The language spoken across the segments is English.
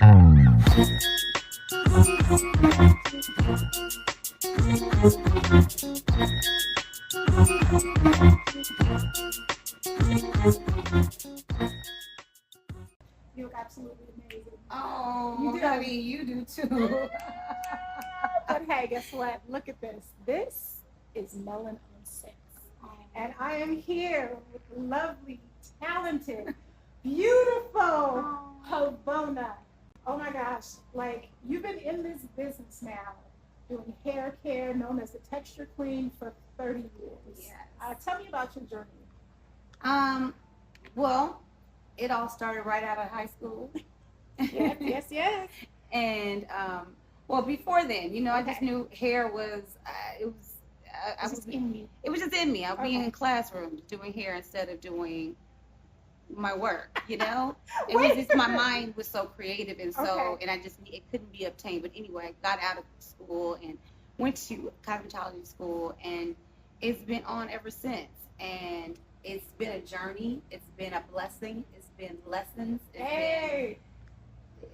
You look absolutely amazing. Oh, You do. honey, you do too. But hey, guess what? Look at this. This is Melon on Six. And I am here with lovely, talented, beautiful Havona. Oh my gosh. Like, you've been in this business now, doing hair care, known as the Texture Queen, for 30 years. Yes. Tell me about your journey. Um, well, it all started right out of high school. Yes, yes, yes. And well, before then, I just Okay. knew hair was it was I This was is in you. it was just in me. I'd be Okay. in classrooms doing hair instead of doing my work. It was Wait just a my minute. mind was so creative and Okay. and I just it couldn't be obtained. But anyway, I got out of school and went to cosmetology school, and it's been on ever since. And it's been a journey. It's been a blessing. It's been lessons. Hey,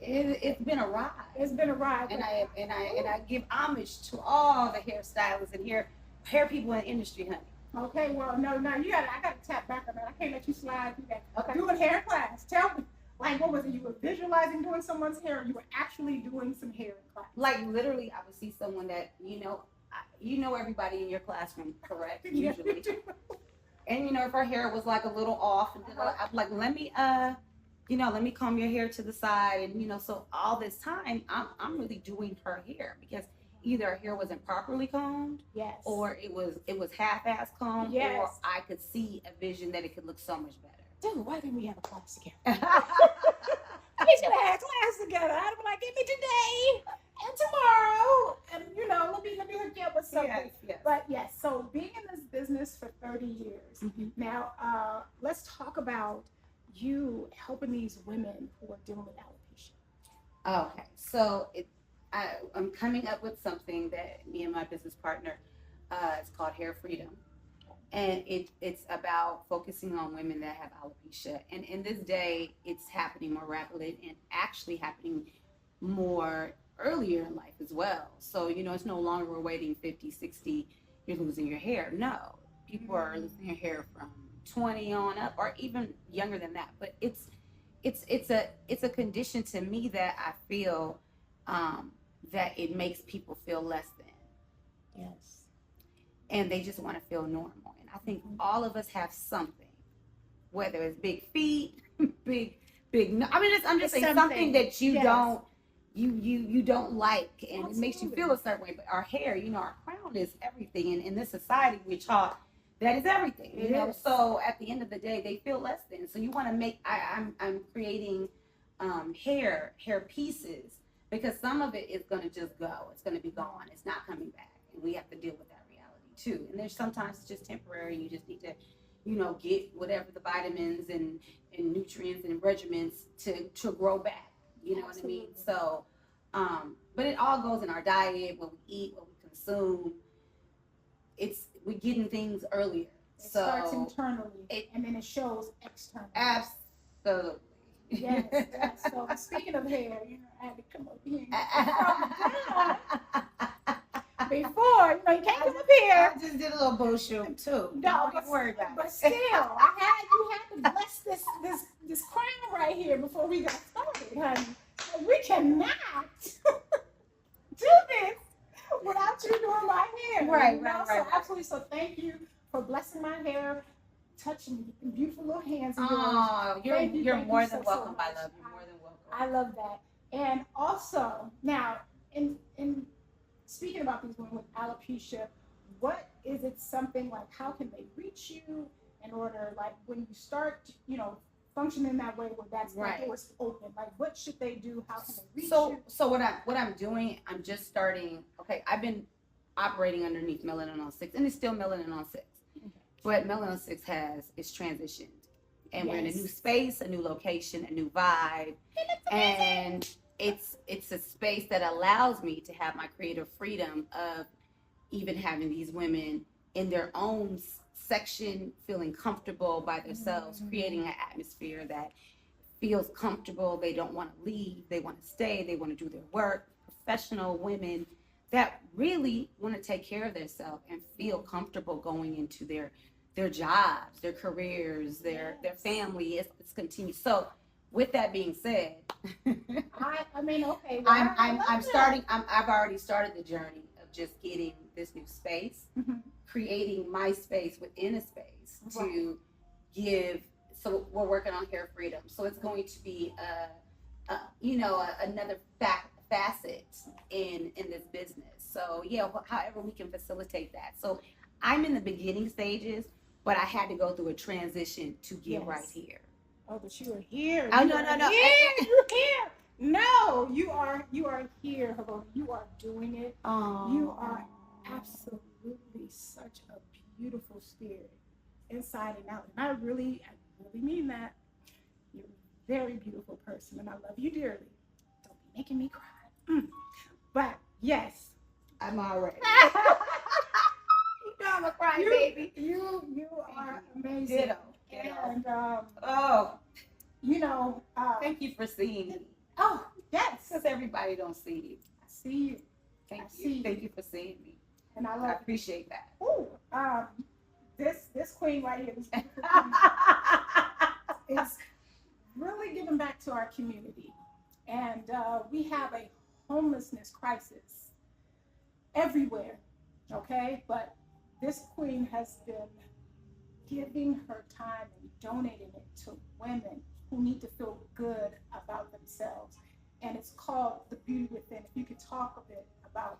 It's been a ride. it's been a ride. And I give homage to all the hairstylists and hair people in the industry, honey. Okay, well, no, I gotta tap back on that. I can't let you slide through that. Okay. Doing hair class. Tell me, like, what was it? You were visualizing doing someone's hair, or you were actually doing some hair in class? Like literally, I would see someone that everybody in your classroom, correct? Yeah, Usually. you do. And if her hair was like a little off, and I'm like, let me comb your hair to the side, and so all this time, I'm really doing her hair because either her hair wasn't properly combed, Yes. or it was half-ass combed, Yes. or I could see a vision that it could look so much better. Dude, why didn't we have a class together? We should have had a class together. I'd be like, give me today and tomorrow, and let me hook you up with something. Yes, yes. But yes, so being in this business for 30 years. Mhm. Now, let's talk about you helping these women who are dealing with alopecia. Okay, so I'm coming up with something that me and my business partner, it's called Hair Freedom, and it's about focusing on women that have alopecia. And in this day, it's happening more rapidly and actually happening more earlier in life as well. So it's no longer we're waiting 50, 60, you're losing your hair. No, people are losing their hair from 20 on up, or even younger than that. But it's a condition to me that I feel that it makes people feel less than. Yes. And they just want to feel normal. And I think all of us have something, whether it's big feet, big. I'm just saying something that you don't you don't like, and Absolutely. It makes you feel a certain way. But our hair, our crown is everything, and in this society, we're taught that is everything. It is. So at the end of the day, they feel less than. So you want to make. I'm creating hair pieces, because some of it is going to just go. It's going to be gone. It's not coming back, and we have to deal with that reality too. And there's sometimes it's just temporary. You just need to, get whatever the vitamins and nutrients and regimens to grow back. You know Absolutely. what I mean? So, but it all goes in our diet, what we eat, what we consume. We're getting things earlier. It starts internally, and then it shows externally. Absolutely. Yes, yes. So speaking of hair, I had to come up here. Before, you can't come up here. I just did a little bull shoot too. No, Don't worry about it. But still, you had to bless this crown right here before we got started, honey. We cannot do this without you doing my hair. Right. So absolutely. So thank you for blessing my hair, touching the beautiful little hands of yours. Oh, you're Thank more you than so welcome, much. my love. You're more than welcome. I love that. And also, now, in speaking about these women with alopecia, what is it something like, how can they reach you in order, like, when you start, functioning that way where that's Right. the door's open, like, what should they do? How can they reach you? So what I'm doing, I'm just starting. Okay, I've been operating underneath Melanin on 6, and it's still Melanin on 6. Okay. But Melanin on 6 it's transitioned. And we're in a Yes. new space, a new location, a new vibe. And it's a space that allows me to have my creative freedom of even having these women in their own section, feeling comfortable by themselves, creating an atmosphere that feels comfortable. They don't want to leave. They want to stay. They want to do their work. Professional women that really want to take care of themselves and feel comfortable going into their jobs, their careers, their family. It's continued. So, with that being said, I mean, okay. Well, I'm starting. I've already started the journey of just getting this new space, creating my space within a space to give. So we're working on hair freedom. So it's going to be another facet in this business. So yeah, however we can facilitate that. So I'm in the beginning stages, but I had to go through a transition to get right here. Oh, but you are here. Oh, you no. You're here. No, you are here, Havona. You are doing it. Oh. You are absolutely such a beautiful spirit, inside and out. And I really mean that. You're a very beautiful person, and I love you dearly. Don't be making me cry. But yes, I'm already. You know I'm a crying baby. You are amazing. Ditto. And thank you for seeing me. Oh, yes. Because everybody don't see you. I see you. Thank you. Thank you for seeing me. And I appreciate that. Ooh, this queen right here, this beautiful queen, is really giving back to our community. And we have a homelessness crisis everywhere, okay? But this queen has been giving her time and donating it to women who need to feel good about themselves. And it's called The Beauty Within. If you could talk a bit about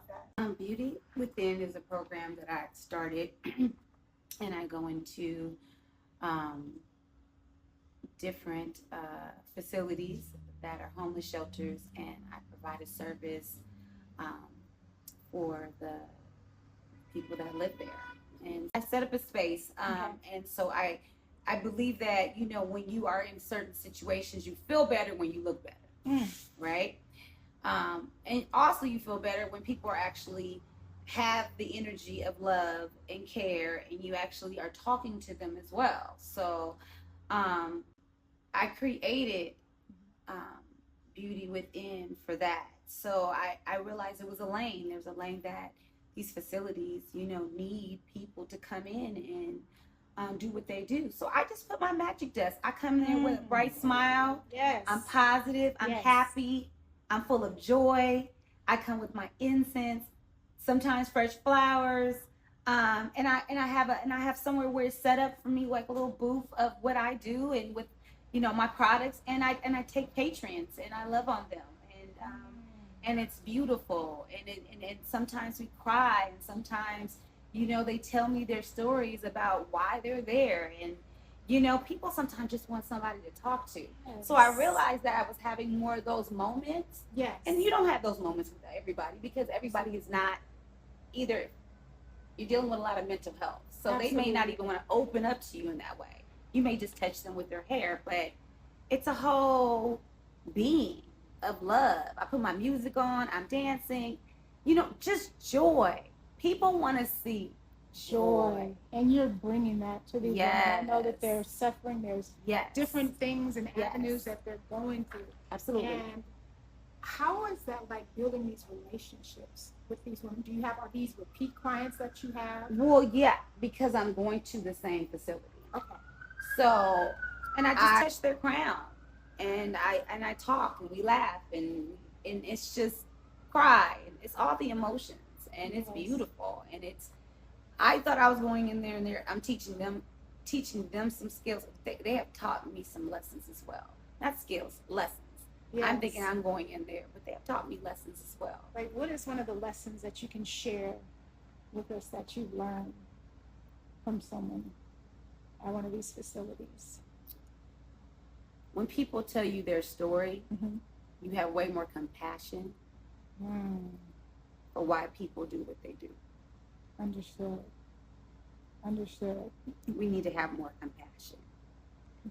that. Beauty Within is a program that I started, and I go into different facilities that are homeless shelters, and I provide a service for the people that live there. And I set up a space, and so I believe that, when you are in certain situations, you feel better when you look better, right? And also you feel better when people are actually have the energy of love and care, and you actually are talking to them as well. So I created Beauty Within for that. So I realized it was a lane. There's a lane that these facilities, need people to come in and do what they do. So I just put my magic dust. I come in there with a bright smile. Yes. I'm positive. I'm happy. I'm full of joy. I come with my incense, sometimes fresh flowers, and I have somewhere where it's set up for me, like a little booth of what I do and with, my products, and I take patrons and I love on them, and it's beautiful, and sometimes we cry, and sometimes they tell me their stories about why they're there, and people sometimes just want somebody to talk to. Yes. So I realized that I was having more of those moments. Yes. And you don't have those moments with everybody, because everybody is not either. You're dealing with a lot of mental health, so Absolutely. They may not even want to open up to you in that way. You may just touch them with their hair, but it's a whole being of love. I put my music on, I'm dancing, just joy. People want to see joy. And you're bringing that to these women. I know that they're suffering. There's different things and avenues that they're going through. Absolutely. And how is that like building these relationships with these women? Are these repeat clients that you have? Well, yeah, because I'm going to the same facility. Okay. So, and I just touch their crown, and I talk, and we laugh, and it's just cry, and it's all the emotions, and it's beautiful, and I thought I was going in there, and I'm teaching them some skills. They have taught me some lessons as well. Not skills, lessons. Yes. I'm thinking I'm going in there, but they have taught me lessons as well. Like, what is one of the lessons that you can share with us that you've learned from someone at one of these facilities? When people tell you their story, you have way more compassion for why people do what they do. Understood. We need to have more compassion.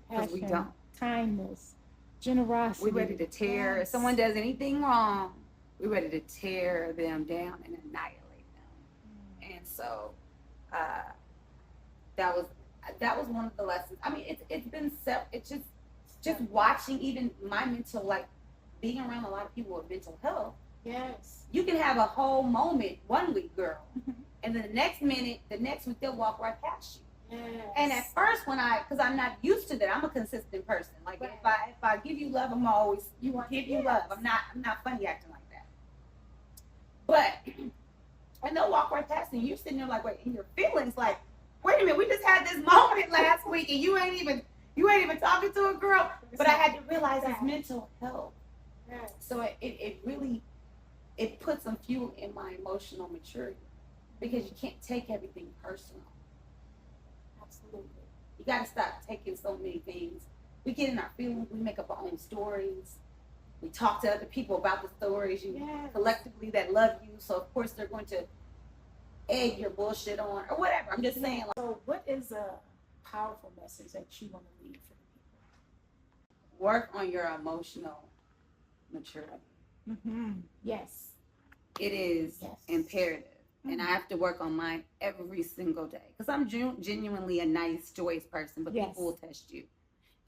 Because we don't. Kindness, generosity. We're ready to tear. If someone does anything wrong, we're ready to tear them down and annihilate them. And so that was one of the lessons. I mean, it's just watching even my mental, like being around a lot of people with mental health. Yes. You can have a whole moment one week, girl, and then the next minute, the next week they'll walk right past you. Yes. And at first, because I'm not used to that, I'm a consistent person. Like Right. if I give you love, I'm always give you Yes. love. I'm not funny acting like that. But and they'll walk right past you. You're sitting there like, wait, in your feelings, like, wait a minute, we just had this moment last week, and you ain't even talking to a girl. But I had to realize it's mental health. Yes. So it really puts some fuel in my emotional maturity, because you can't take everything personal. Absolutely. You got to stop taking so many things. We get in our feelings. We make up our own stories. We talk to other people about the stories collectively that love you. So of course they're going to egg your bullshit on or whatever. I'm just saying. Like, so what is a powerful message that you want to leave for the people? Work on your emotional maturity. Yes. It is imperative. And I have to work on mine every single day, because I'm genuinely a nice, joyous person, but people will test you.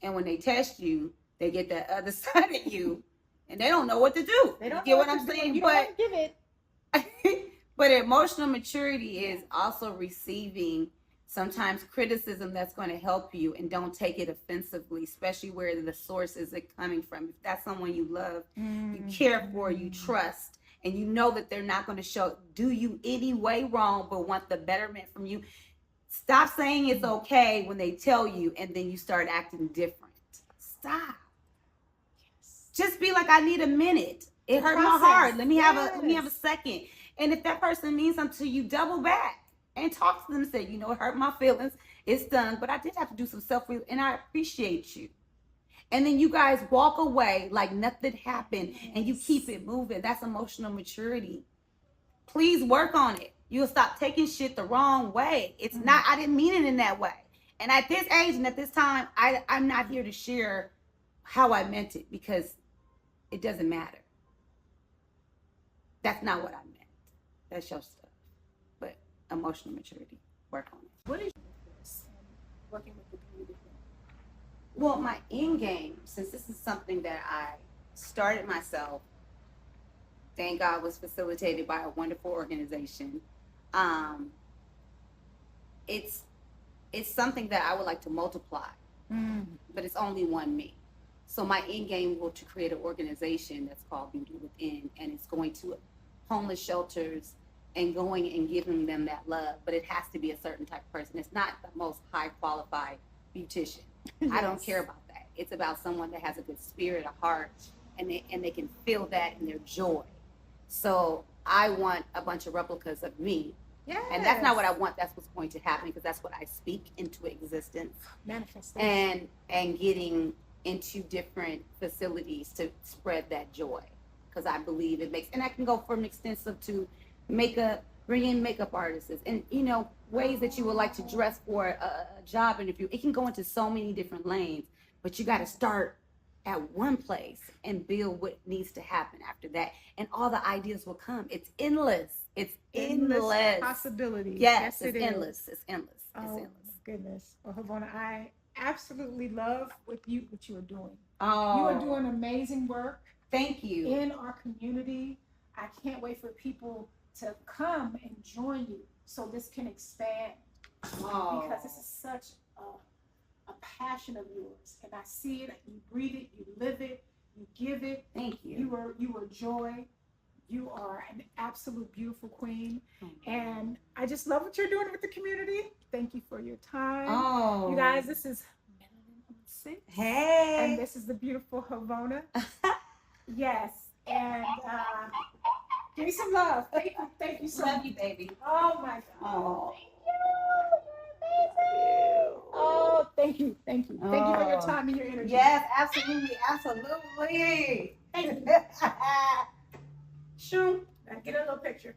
And when they test you, they get that other side of you, and they don't know what to do. They don't get what I'm saying? You don't want to give it. But emotional maturity is also receiving sometimes criticism that's going to help you, and don't take it offensively, especially where the source is it coming from. If that's someone you love, you care for, you trust, and you know that they're not going to do you any way wrong, but want the betterment from you. Stop saying it's okay when they tell you, and then you start acting different. Stop. Yes. Just be like, I need a minute. It hurt my heart. Let me have a second. And if that person means something to you, double back and talk to them and say, you know, it hurt my feelings. It's done, but I did have to do some self-relief, and I appreciate you. And then you guys walk away like nothing happened, and you keep it moving. That's emotional maturity. Please work on it. You'll stop taking shit the wrong way. It's not, I didn't mean it in that way. And at this age and at this time, I'm not here to share how I meant it, because it doesn't matter. That's not what I meant. That's your stuff. But emotional maturity, work on it. What is this working with the community? Well, my end game, since this is something that I started myself, thank God was facilitated by a wonderful organization. It's something that I would like to multiply, but it's only one me. So my end game will to create an organization that's called Beauty Within, and it's going to homeless shelters and going and giving them that love. But it has to be a certain type of person. It's not the most high qualified beautician. I don't care about that. It's about someone that has a good spirit, a heart, and they can feel that in their joy. So I want a bunch of replicas of me. Yes. And that's not what I want. That's what's going to happen, because that's what I speak into existence. Manifestation. And getting into different facilities to spread that joy, because I believe it makes, and I can go from extensive to makeup, bring in makeup artists, and ways that you would like to dress for a job interview. It can go into so many different lanes, but you got to start at one place and build what needs to happen after that, and all the ideas will come. It's endless. It's endless possibilities. Yes, it's endless. It's endless. Oh, it's endless. Goodness. Well, Havona, I absolutely love what you are doing. Oh, you are doing amazing work. Thank you. In our community. I can't wait for people to come and join you so this can expand. Because this is such a passion of yours, and I see it. You breathe it. You live it. You give it. Thank you. You are joy. You are an absolute beautiful queen, and I just love what you're doing with the community. Thank you for your time. Oh, you guys, this is Melanin on 6. Hey, and this is the beautiful Havona. Yes, and give me some love. Thank you so much. Love you, baby. Oh my God. Oh. Oh, thank you. Thank you. Thank you for your time and your energy. Yes, absolutely. Absolutely. Thank you. Shoot. Get a little picture.